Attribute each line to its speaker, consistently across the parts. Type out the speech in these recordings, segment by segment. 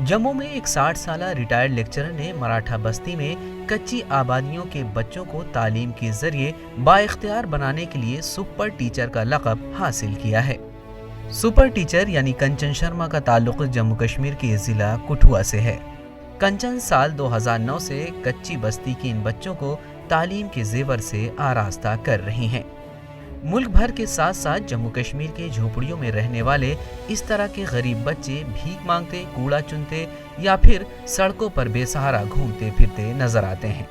Speaker 1: जम्मू में एक 60 साल रिटायर्ड लेक्चरर ने मराठा बस्ती में कच्ची आबादियों के बच्चों को तालीम के जरिए बाइख्तियार बनाने के लिए सुपर टीचर का लक़ब हासिल किया है। सुपर टीचर यानी कंचन शर्मा का ताल्लुक जम्मू कश्मीर के जिला कठुआ से है। कंचन साल 2009 से कच्ची बस्ती के इन बच्चों को तालीम के जेवर से आरास्ता कर रही हैं। मुल्क भर के साथ साथ जम्मू कश्मीर के झोपड़ियों में रहने वाले इस तरह के गरीब बच्चे भीख मांगते, कूड़ा चुनते या फिर सड़कों पर बेसहारा घूमते फिरते नजर आते हैं।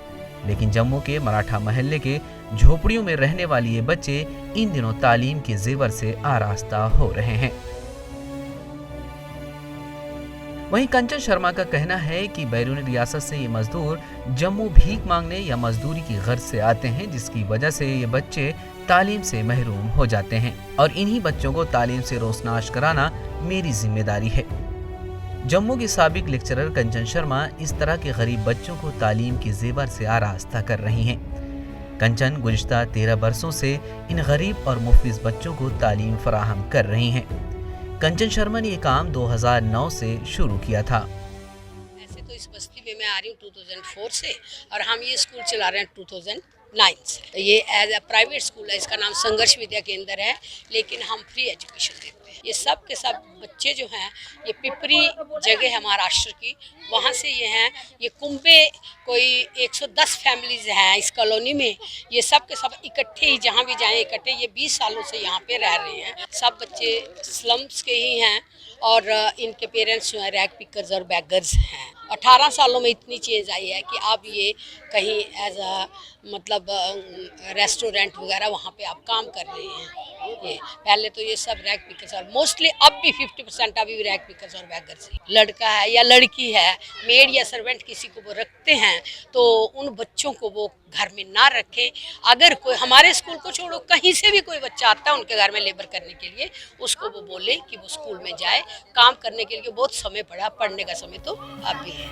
Speaker 1: लेकिन जम्मू के मराठा महल्ले के झोपड़ियों में रहने वाले ये बच्चे इन दिनों तालीम के जेवर से आरास्ता हो रहे हैं। वहीं कंचन शर्मा का कहना है कि बैरूनी रियासत से ये मजदूर जम्मू भीख मांगने या मजदूरी की गर्ज से आते हैं, जिसकी वजह से ये बच्चे तालीम से महरूम हो जाते हैं और इन्हीं बच्चों को तालीम से रोशनाश कराना मेरी जिम्मेदारी है। जम्मू की साबिक लेक्चरर कंचन शर्मा इस तरह के गरीब बच्चों को तालीम के जेवर से आरास्ता कर रही हैं। कंचन गुज़िश्ता 13 बरसों से इन गरीब और मुफ्लिस बच्चों को तालीम फराहम कर रही हैं। कंचन शर्मा ने ये काम 2009 से शुरू किया था।
Speaker 2: ऐसे तो इस बस्ती में मैं आ रही हूँ 2004 से और हम ये स्कूल चला रहे हैं 2009 से। ये एज अ प्राइवेट स्कूल है, इसका नाम संघर्ष विद्या केंद्र है, लेकिन हम फ्री एजुकेशन देते हैं। ये सब के सब बच्चे जो हैं, ये पिपरी जगह है महाराष्ट्र की, वहाँ से ये हैं। ये कुंबे कोई 110 फैमिलीज हैं इस कॉलोनी में। ये सब के सब इकट्ठे ही जहाँ भी जाएं इकट्ठे। ये 20 सालों से यहाँ पे रह रहे हैं। सब बच्चे स्लम्स के ही हैं और इनके पेरेंट्स जो हैं रैग पिकर्स और बैगर्स हैं। 18 सालों में इतनी चेंज आई है कि अब ये कहीं एज अ मतलब रेस्टोरेंट वगैरह वहाँ पे आप काम कर रहे हैं। ये पहले तो ये सब रैग पिकर्स और मोस्टली अब भी 50% अभी भी रैग पिकर्स और बैगर्स हैं। लड़का है या लड़की है, मेड या सर्वेंट किसी को वो रखते हैं तो उन बच्चों को वो घर में ना रखें। अगर कोई हमारे स्कूल को छोड़ो, कहीं से भी कोई बच्चा आता है उनके घर में लेबर करने के लिए, उसको वो बोले कि वो स्कूल में जाए काम करने के लिए। बहुत समय पड़ा, पढ़ने का समय तो अब भी है।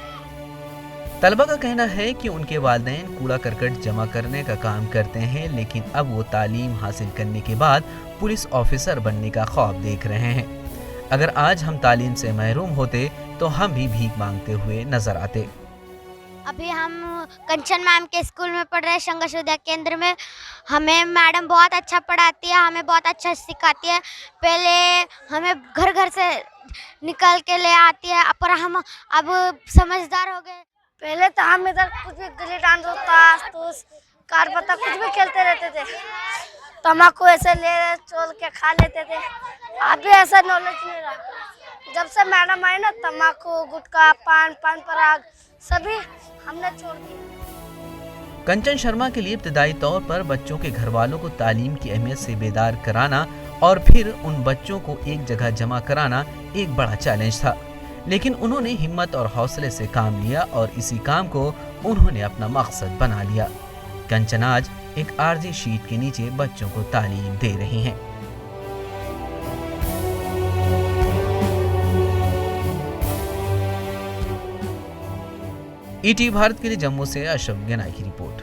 Speaker 1: तलबा का कहना है कि उनके वालिदैन कूड़ा करकट जमा करने का काम करते हैं, लेकिन अब वो तालीम हासिल करने के बाद पुलिस ऑफिसर बनने का ख्वाब देख रहे हैं। अगर आज हम तालीम से महरूम होते तो हम भी भीख मांगते हुए नजर आते।
Speaker 3: अभी हम कंचन मैम के स्कूल में पढ़ रहे हैं, संघर्ष विद्या केंद्र में। हमें मैडम बहुत अच्छा पढ़ाती है, हमें बहुत अच्छा सिखाती है। पहले हमें घर घर से निकल के ले आती है, पर हम अब समझदार हो गए।
Speaker 4: पहले तो हम इधर कुछ भी गिल्ली डंडा, ताश तूस, कार पत्ता कुछ भी खेलते रहते थे। तम्बाकू ऐसे ले चोल के खा लेते थे। अभी ऐसा नॉलेज नहीं रहा। जब से मैडम आई ना, तम्बाकू, गुटखा, पान पराग सभी हमने छोड़ दिया।
Speaker 1: कंचन शर्मा के लिए इब्तदाई तौर पर बच्चों के घर वालों को तालीम की अहमियत से बेदार कराना और फिर उन बच्चों को एक जगह जमा कराना एक बड़ा चैलेंज था, लेकिन उन्होंने हिम्मत और हौसले से काम लिया और इसी काम को उन्होंने अपना मकसद बना लिया। कंचन आज एक आरजी शीट के नीचे बच्चों को तालीम दे रही हैं। ईटी भारत के लिए जम्मू से अशरफ गनाई की रिपोर्ट।